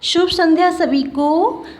शुभ संध्या सभी को।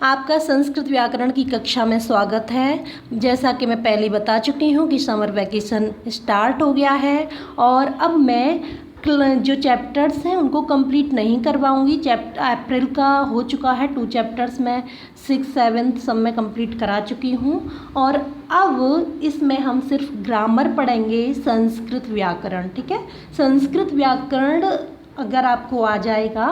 आपका संस्कृत व्याकरण की कक्षा में स्वागत है। जैसा कि मैं पहले बता चुकी हूँ कि समर वैकेशन स्टार्ट हो गया है और अब मैं जो चैप्टर्स हैं उनको कंप्लीट नहीं करवाऊँगी। अप्रैल का हो चुका है, 2 चैप्टर्स मैं 6, 7 सब में कंप्लीट करा चुकी हूँ और अब इसमें हम सिर्फ ग्रामर पढ़ेंगे, संस्कृत व्याकरण। ठीक है, संस्कृत व्याकरण अगर आपको आ जाएगा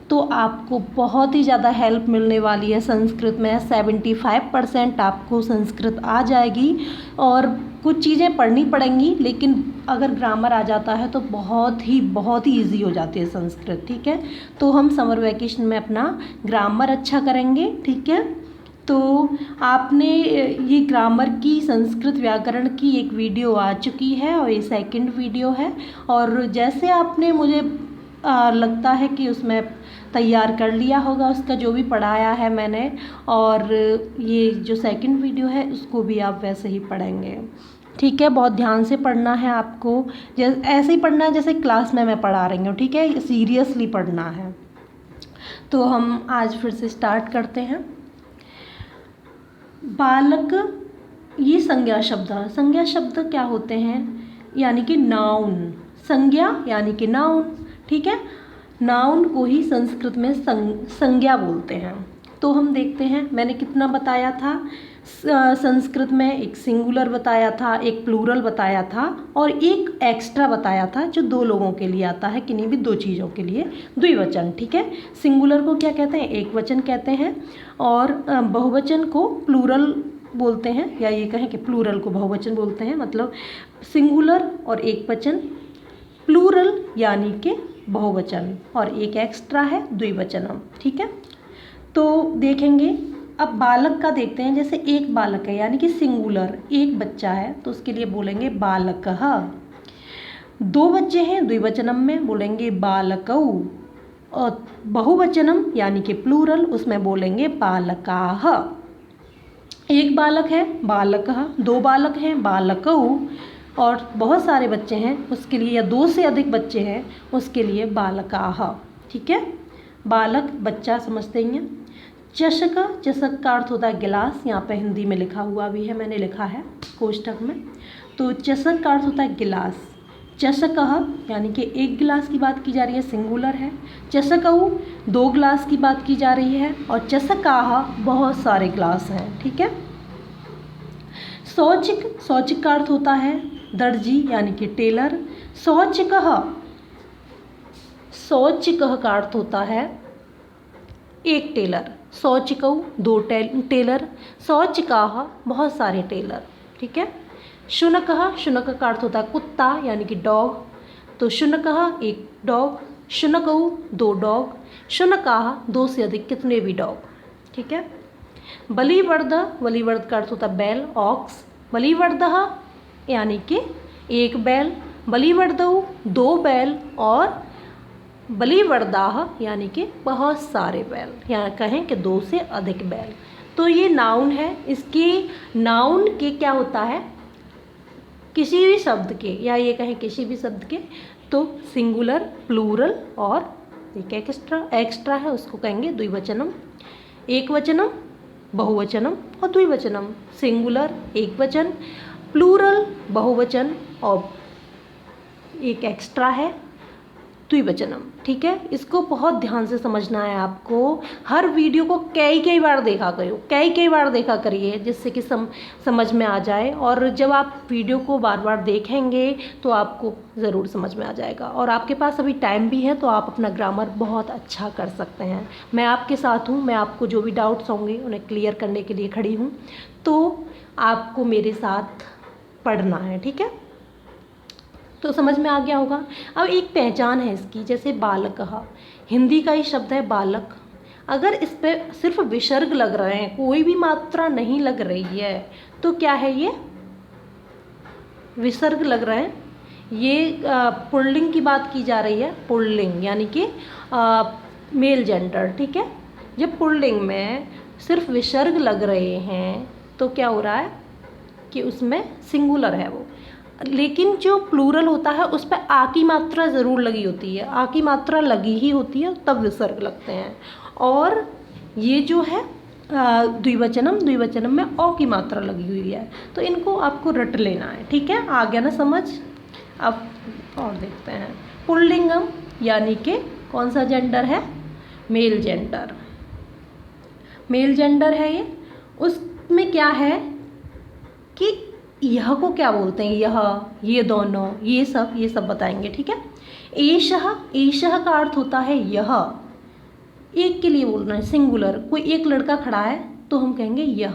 तो आपको बहुत ही ज़्यादा हेल्प मिलने वाली है। संस्कृत में 75% आपको संस्कृत आ जाएगी और कुछ चीज़ें पढ़नी पड़ेंगी, लेकिन अगर ग्रामर आ जाता है तो बहुत ही ईजी हो जाती है संस्कृत। ठीक है, तो हम समर वैकेशन में अपना ग्रामर अच्छा करेंगे। ठीक है, तो आपने ये ग्रामर की संस्कृत व्याकरण की एक वीडियो आ चुकी है और ये सेकंड वीडियो है। और जैसे आपने मुझे लगता है कि उसमें तैयार कर लिया होगा उसका जो भी पढ़ाया है मैंने, और ये जो सेकंड वीडियो है उसको भी आप वैसे ही पढ़ेंगे। ठीक है, बहुत ध्यान से पढ़ना है आपको, ऐसे ही पढ़ना है जैसे क्लास में मैं पढ़ा रही हूँ। ठीक है, सीरियसली पढ़ना है। तो हम आज फिर से स्टार्ट करते हैं। बालक, ये संज्ञा शब्द है। संज्ञा शब्द क्या होते हैं? यानी कि नाउन। संज्ञा यानी कि नाउन। ठीक है, नाउन को ही संस्कृत में संज्ञा बोलते हैं। तो हम देखते हैं, मैंने कितना बताया था संस्कृत में, एक सिंगुलर बताया था, एक प्लूरल बताया था और एक एक्स्ट्रा बताया था जो 2 लोगों के लिए आता है, किन्हीं भी 2 चीज़ों के लिए, द्विवचन। ठीक है, सिंगुलर को क्या कहते हैं? एक वचन कहते हैं और बहुवचन को प्लूरल बोलते हैं, या ये कहें कि प्लूरल को बहुवचन बोलते हैं। मतलब सिंगुलर और एक वचन, प्लूरल यानी कि बहुवचन, और एक एक्स्ट्रा है द्विवचनम। ठीक है, तो देखेंगे अब बालक का देखते हैं। जैसे एक बालक है यानी कि सिंगुलर, एक बच्चा है तो उसके लिए बोलेंगे बालकः। 2 बच्चे हैं द्विवचनम में बोलेंगे बालकौ, और बहुवचनम यानी कि प्लूरल उसमें बोलेंगे बालकाः। एक बालक है बालकः, 2 बालक हैं बालकौ, और बहुत सारे बच्चे हैं उसके लिए, या 2 से अधिक बच्चे हैं उसके लिए बालकाः। ठीक है, बालक बच्चा समझते ही हैं। चषक, चषक का अर्थ होता है गिलास। यहाँ पे हिंदी में लिखा हुआ भी है, मैंने लिखा है कोष्ठक में। तो चषक का अर्थ होता है गिलास। चषकः यानी कि एक गिलास की बात की जा रही है, सिंगुलर है। चषकौ 2 गिलास की बात की जा रही है, और चषकाः बहुत सारे गिलास हैं। ठीक है, शौचिक, शौचिक का अर्थ होता है दर्जी यानी कि टेलर। शौचिकः, शौचिकः का अर्थ होता है एक टेलर। शौचिकौ 2 टेलर, शौचिकाः बहुत सारे टेलर। ठीक है, शुनकः, शुनक का अर्थ होता है कुत्ता यानी कि डॉग। तो शुनकः एक डॉग, शुनकौ 2 डॉग, शुनकाः 2 से अधिक कितने भी डॉग। ठीक है, बलिवर्द, बलिवर्द का अर्थ होता है बैल, ऑक्स। बलिवर्दः यानी कि एक बैल, बलिवर्दौ 2 बैल, और बलिवर्दाः यानी कि बहुत सारे बैल, या कहें कि 2 से अधिक बैल। तो ये नाउन है। इसके नाउन के क्या होता है, किसी भी शब्द के, या ये कहें किसी भी शब्द के, तो सिंगुलर, प्लूरल और एक एक्स्ट्रा है उसको कहेंगे द्विवचनम। एक वचनम, बहुवचनम और द्विवचनम। सिंगुलर एक वचन, प्लूरल बहुवचन, और एक एक्स्ट्रा है द्विवचनम। ठीक है, इसको बहुत ध्यान से समझना है आपको। हर वीडियो को कई बार देखा करो, कई बार देखा करिए, जिससे कि समझ में आ जाए। और जब आप वीडियो को बार बार देखेंगे तो आपको ज़रूर समझ में आ जाएगा, और आपके पास अभी टाइम भी है तो आप अपना ग्रामर बहुत अच्छा कर सकते हैं। मैं आपके साथ हूँ, मैं आपको जो भी डाउट्स होंगे उन्हें क्लियर करने के लिए खड़ी हूँ। तो आपको मेरे साथ पढ़ना है। ठीक है, तो समझ में आ गया होगा। अब एक पहचान है इसकी, जैसे बालकः, हिंदी का ही शब्द है बालक। अगर इस पे सिर्फ विसर्ग लग रहे हैं, कोई भी मात्रा नहीं लग रही है, तो क्या है ये? विसर्ग लग रहे हैं। ये पुल्लिंग की बात की जा रही है, पुल्लिंग यानी कि मेल जेंडर। ठीक है, जब पुल्लिंग में सिर्फ विसर्ग लग रहे हैं तो क्या हो रहा है कि उसमें सिंगुलर है वो, लेकिन जो प्लूरल होता है उस पर आ की मात्रा ज़रूर लगी होती है, आ की मात्रा लगी ही होती है तब विसर्ग लगते हैं। और ये जो है द्विवचनम, द्विवचनम में औ की मात्रा लगी हुई है, तो इनको आपको रट लेना है, ठीक है। आ गया ना समझ। अब और देखते हैं पुल्लिंगम, यानी कि कौन सा जेंडर है, मेल जेंडर, मेल जेंडर है ये। उसमें क्या है कि यह को क्या बोलते हैं, यह, ये दोनों, ये सब बताएंगे, ठीक है। एषः, एषः का अर्थ होता है यह, एक के लिए बोलना है, सिंगुलर, कोई एक लड़का खड़ा है तो हम कहेंगे यह।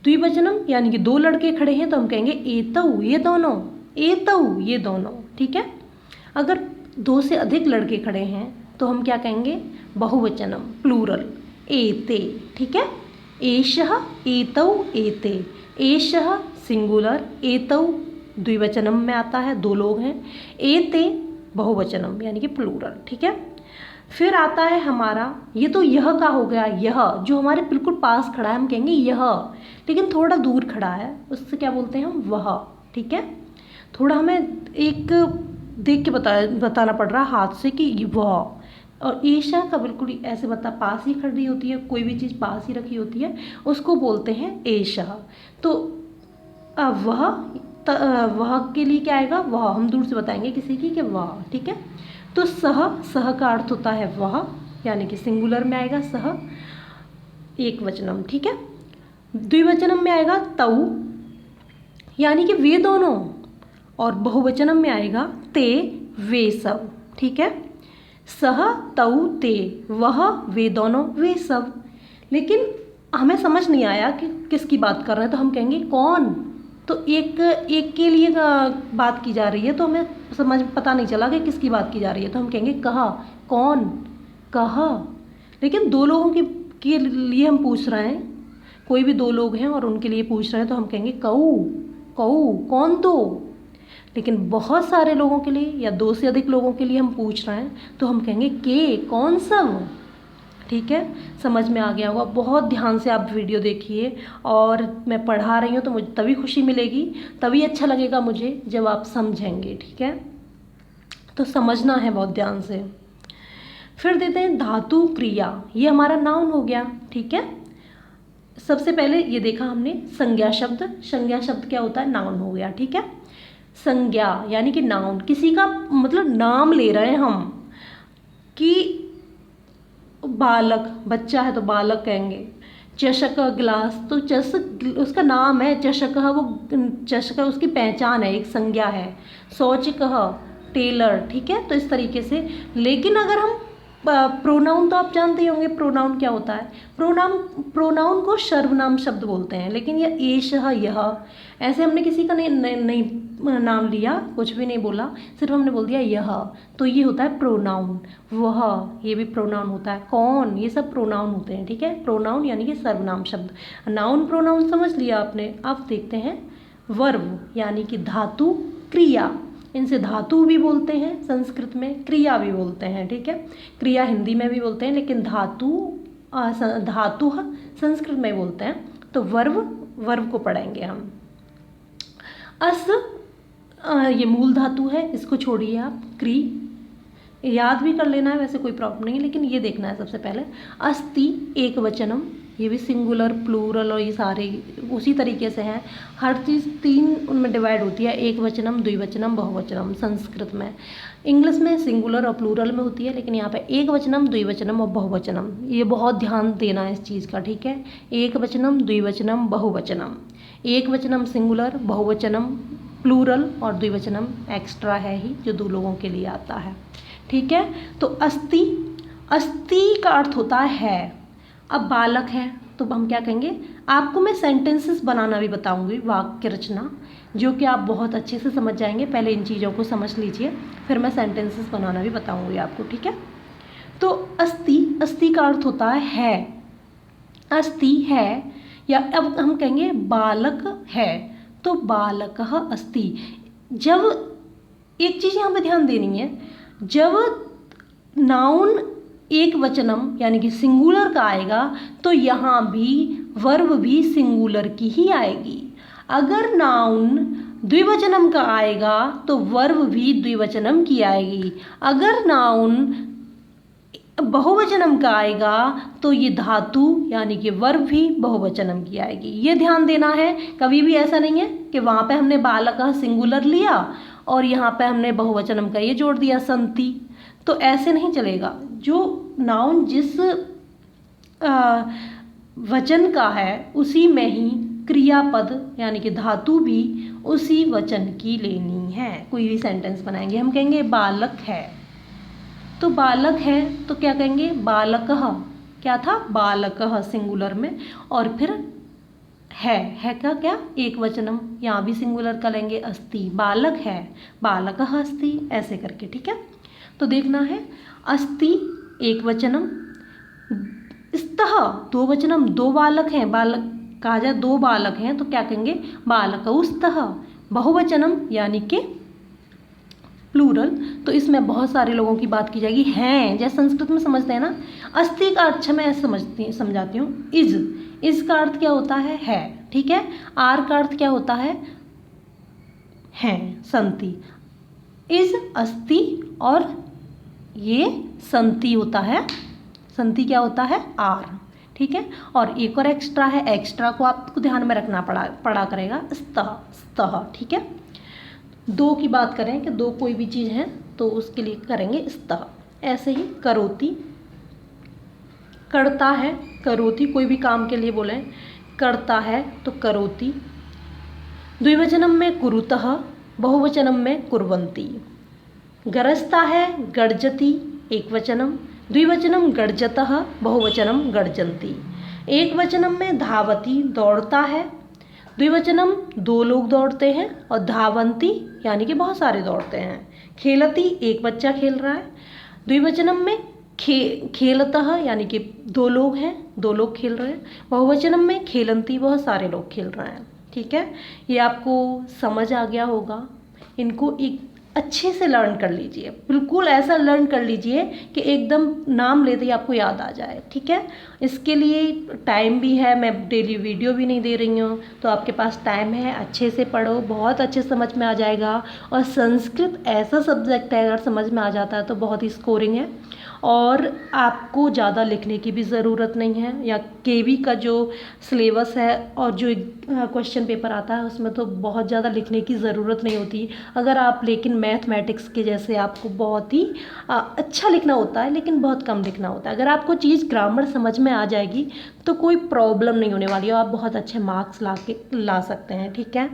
द्विवचनम यानी कि दो लड़के खड़े हैं तो हम कहेंगे एतौ, ये दोनों, एतौ, ये दोनों, ठीक है। अगर दो से अधिक लड़के खड़े हैं तो हम क्या कहेंगे, बहुवचनम, प्लूरल, एते, ठीक है। एषः, एतौ, एते, एषः सिंगुलर, एतौ द्विवचनम में आता है, दो लोग हैं, एते बहुवचनम यानी कि प्लूरल, ठीक है। फिर आता है हमारा, ये तो यह का हो गया, यह जो हमारे बिल्कुल पास खड़ा है हम कहेंगे यह, लेकिन थोड़ा दूर खड़ा है उससे क्या बोलते हैं हम, वह, ठीक है। थोड़ा हमें एक देख के बताना पड़ रहा है हाथ से कि वह, और ईशा का बिल्कुल ऐसे पास ही खड़ी होती है, कोई भी चीज़ पास ही रखी होती है उसको बोलते हैं एशा। तो वह के लिए क्या आएगा, वह, हम दूर से बताएंगे किसी की कि वह, ठीक है। तो सह, सह का अर्थ होता है वह, यानी कि सिंगुलर में आएगा सह, एक वचनम, ठीक है। द्विवचनम में आएगा तौ, यानी कि वे दोनों, और बहुवचनम में आएगा ते, वे सब, ठीक है। सह, तौ, ते, वह, वे दोनों, वे सब। लेकिन हमें समझ नहीं आया कि किसकी बात कर रहे हैं, तो हम कहेंगे कौन, तो एक के लिए बात की जा रही है तो हमें पता नहीं चला कि किसकी बात की जा रही है, तो हम कहेंगे कहा, कौन, कहा। लेकिन दो लोगों के लिए हम पूछ रहे हैं, कोई भी दो लोग हैं और उनके लिए पूछ रहे हैं तो हम कहेंगे कऊ, कऊ, कौन दो। लेकिन बहुत सारे लोगों के लिए या दो से अधिक लोगों के लिए हम पूछ रहे हैं तो हम कहेंगे के, कौन सब, ठीक है। समझ में आ गया होगा। बहुत ध्यान से आप वीडियो देखिए, और मैं पढ़ा रही हूँ तो मुझे तभी खुशी मिलेगी, तभी अच्छा लगेगा मुझे जब आप समझेंगे, ठीक है। तो समझना है बहुत ध्यान से। फिर देते हैं धातु क्रिया, ये हमारा नाउन हो गया, ठीक है। सबसे पहले ये देखा हमने संज्ञा शब्द, संज्ञा शब्द क्या होता है, नाउन हो गया, ठीक है। संज्ञा यानी कि नाउन, किसी का मतलब नाम ले रहे हैं हम, कि बालक, बच्चा है तो बालक कहेंगे। चषक, गिलास, तो चषक उसका नाम है, चषक, वो चषक उसकी पहचान है, एक संज्ञा है। शौचिक, टेलर, ठीक है। तो इस तरीके से, लेकिन अगर हम प्रोनाउन, तो आप जानते ही होंगे प्रोनाउन क्या होता है। प्रोनाउन को सर्वनाम शब्द बोलते हैं, लेकिन यह एषः, यह, ऐसे हमने किसी का नहीं नाम लिया, कुछ भी नहीं बोला, सिर्फ हमने बोल दिया यह, तो ये होता है प्रोनाउन। वह, ये भी प्रोनाउन होता है। कौन, ये सब प्रोनाउन होते हैं, ठीक है। प्रोनाउन यानी कि सर्वनाम शब्द। नाउन प्रोनाउन समझ लिया आपने। अब देखते हैं वर्ब, यानी कि धातु क्रिया। इनसे धातु भी बोलते हैं संस्कृत में, क्रिया भी बोलते हैं, ठीक है। क्रिया हिंदी में भी बोलते हैं, लेकिन धातु संस्कृत में बोलते हैं। तो वर्ब को पढ़ेंगे हम। अस, ये मूल धातु है, इसको छोड़िए आप। क्री याद भी कर लेना है, वैसे कोई प्रॉब्लम नहीं है, लेकिन ये देखना है सबसे पहले। अस्ति, एक वचनम, ये भी सिंगुलर, प्लूरल और ये सारे उसी तरीके से हैं। हर चीज़ तीन उनमें डिवाइड होती है, एक वचनम, द्विवचनम, बहुवचनम। संस्कृत में, इंग्लिश में सिंगुलर और प्लूरल में होती है, लेकिन यहाँ पे एक वचनम, द्विवचनम और बहुवचनम। ये बहुत ध्यान देना है इस चीज़ का, ठीक है। एक वचनम, द्विवचनम, बहुवचनम। एक वचनम सिंगुलर, बहुवचनम प्लूरल, और द्विवचनम एक्स्ट्रा है ही जो दो लोगों के लिए आता है, ठीक है। तो अस्ति, अस्ति का अर्थ होता है। अब बालक है तो हम क्या कहेंगे, आपको मैं सेंटेंसेस बनाना भी बताऊंगी, वाक्य रचना, जो कि आप बहुत अच्छे से समझ जाएंगे। पहले इन चीज़ों को समझ लीजिए, फिर मैं सेंटेंसेस बनाना भी बताऊंगी आपको, ठीक है। तो अस्ति, अस्ति का अर्थ होता है, अस्ति है, या अब हम कहेंगे बालक है, तो बालकः अस्ति। जब एक चीज़ यहाँ पे ध्यान देनी है, जब नाउन एक वचनम यानी कि सिंगुलर का आएगा तो यहाँ भी वर्ब भी सिंगुलर की ही आएगी। अगर नाउन द्विवचनम का आएगा तो वर्ब भी द्विवचनम की आएगी। अगर नाउन बहुवचनम का आएगा तो ये धातु यानी कि वर्ब भी बहुवचनम की आएगी। ये ध्यान देना है, कभी भी ऐसा नहीं है कि वहाँ पे हमने बालकः सिंगुलर लिया और यहाँ पे हमने बहुवचनम का ये जोड़ दिया संति, तो ऐसे नहीं चलेगा। जो नाउन जिस वचन का है उसी में ही क्रियापद यानी कि धातु भी उसी वचन की लेनी है। कोई भी सेंटेंस बनाएंगे, हम कहेंगे बालक है, तो बालक है तो क्या कहेंगे बालकः, क्या था बालकः सिंगुलर में, और फिर है का क्या एक वचनम, यहाँ भी सिंगुलर का लेंगे अस्ति, बालक है बालकः अस्ति, ऐसे करके, ठीक है। तो देखना है अस्ति एक वचनम, स्तः दो वचनम, दो बालक हैं, बालक कहा जाए दो बालक हैं तो क्या कहेंगे बालकौ स्तः, बहुवचनम यानी कि प्लूरल, तो इसमें बहुत सारे लोगों की बात की जाएगी। हैं जैसे संस्कृत में समझते हैं ना, अस्ति का अर्थ मैं समझाती हूँ, इज का अर्थ क्या होता है, ठीक है। आर का अर्थ क्या होता है संति, इज अस्ति और ये संति होता है, संति क्या होता है आर, ठीक है। और एक और एक्स्ट्रा है, एक्स्ट्रा को आपको ध्यान में रखना पड़ा करेगा स्तः, ठीक है। दो की बात करें कि दो कोई भी चीज़ है तो उसके लिए करेंगे स्तः। ऐसे ही करोति, करता है, करोति कोई भी काम के लिए बोलें करता है तो करोति। द्विवचनम में कुरुतः, बहुवचनम में कुर्वन्ति। गरजता है गर्जति एक वचनम, द्विवचनम गर्जतः, बहुवचनम गर्जन्ति। एक वचनम में धावति दौड़ता है, द्विवचनम दो लोग दौड़ते हैं, और धावन्ति यानी कि बहुत सारे दौड़ते हैं। खेलति एक बच्चा खेल रहा है, द्विवचनम में खेलतः यानी कि दो लोग हैं, दो लोग खेल रहे हैं, बहुवचनम में खेलन्ति बहुत सारे लोग खेल रहे हैं, ठीक है। ये आपको समझ आ गया होगा। इनको एक अच्छे से लर्न कर लीजिए, बिल्कुल ऐसा लर्न कर लीजिए कि एकदम नाम लेते ही आपको याद आ जाए, ठीक है। इसके लिए टाइम भी है, मैं डेली वीडियो भी नहीं दे रही हूँ, तो आपके पास टाइम है, अच्छे से पढ़ो, बहुत अच्छे समझ में आ जाएगा। और संस्कृत ऐसा सब्जेक्ट है, अगर समझ में आ जाता है तो बहुत ही स्कोरिंग है, और आपको ज़्यादा लिखने की भी ज़रूरत नहीं है। या केवी का जो सिलेबस है और जो क्वेश्चन पेपर आता है उसमें तो बहुत ज़्यादा लिखने की ज़रूरत नहीं होती। अगर आप लेकिन मैथमेटिक्स के जैसे आपको बहुत ही अच्छा लिखना होता है, लेकिन बहुत कम लिखना होता है। अगर आपको चीज़ ग्रामर समझ में आ जाएगी तो कोई प्रॉब्लम नहीं होने वाली है, आप बहुत अच्छे मार्क्स ला सकते हैं, ठीक है।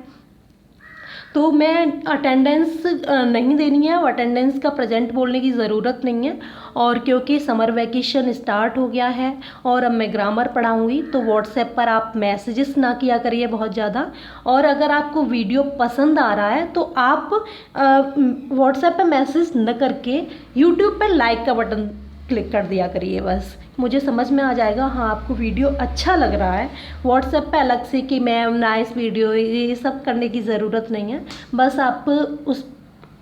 तो मैं अटेंडेंस नहीं देनी है, अटेंडेंस का प्रेजेंट बोलने की ज़रूरत नहीं है। और क्योंकि समर वैकेशन स्टार्ट हो गया है और अब मैं ग्रामर पढ़ाऊँगी, तो व्हाट्सएप पर आप मैसेजेस ना किया करिए बहुत ज़्यादा। और अगर आपको वीडियो पसंद आ रहा है तो आप व्हाट्सएप पर मैसेज न करके यूट्यूब पर लाइक का बटन क्लिक कर दिया करिए, बस मुझे समझ में आ जाएगा हाँ आपको वीडियो अच्छा लग रहा है। व्हाट्सएप पे अलग से कि मैम नाइस वीडियो, ये सब करने की ज़रूरत नहीं है, बस आप उस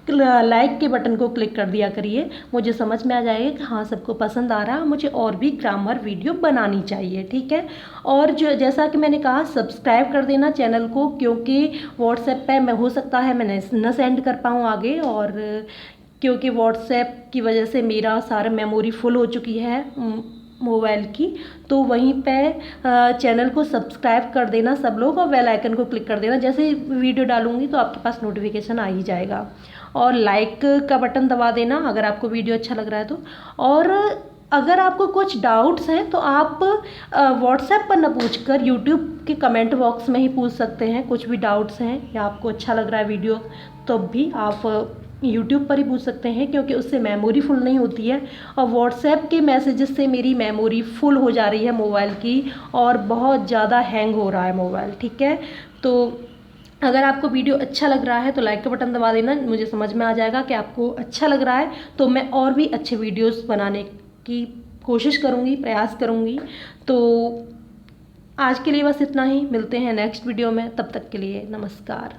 लाइक के बटन को क्लिक कर दिया करिए, मुझे समझ में आ जाएगा कि हाँ सबको पसंद आ रहा है, मुझे और भी ग्रामर वीडियो बनानी चाहिए, ठीक है। और जो जैसा कि मैंने कहा सब्सक्राइब कर देना चैनल को, क्योंकि व्हाट्सएप पे मैं हो सकता है मैं न सेंड कर पाऊँ आगे, और क्योंकि व्हाट्सएप की वजह से मेरा सारा मेमोरी फुल हो चुकी है मोबाइल की। तो वहीं पे चैनल को सब्सक्राइब कर देना सब लोग, और बेल आइकन को क्लिक कर देना, जैसे वीडियो डालूंगी तो आपके पास नोटिफिकेशन आ ही जाएगा। और लाइक का बटन दबा देना अगर आपको वीडियो अच्छा लग रहा है तो। और अगर आपको कुछ डाउट्स हैं तो आप व्हाट्सएप पर न पूछकर यूट्यूब के कमेंट बॉक्स में ही पूछ सकते हैं। कुछ भी डाउट्स हैं या आपको अच्छा लग रहा है वीडियो तो भी आप यूट्यूब पर ही पूछ सकते हैं, क्योंकि उससे मेमोरी फुल नहीं होती है। और व्हाट्सएप के मैसेजेस से मेरी मेमोरी फुल हो जा रही है मोबाइल की, और बहुत ज़्यादा हैंग हो रहा है मोबाइल, ठीक है। तो अगर आपको वीडियो अच्छा लग रहा है तो लाइक का बटन दबा देना, मुझे समझ में आ जाएगा कि आपको अच्छा लग रहा है, तो मैं और भी अच्छे वीडियोस बनाने की कोशिश करूँगी, प्रयास करूँगी। तो आज के लिए बस इतना ही, मिलते हैं नेक्स्ट वीडियो में, तब तक के लिए नमस्कार।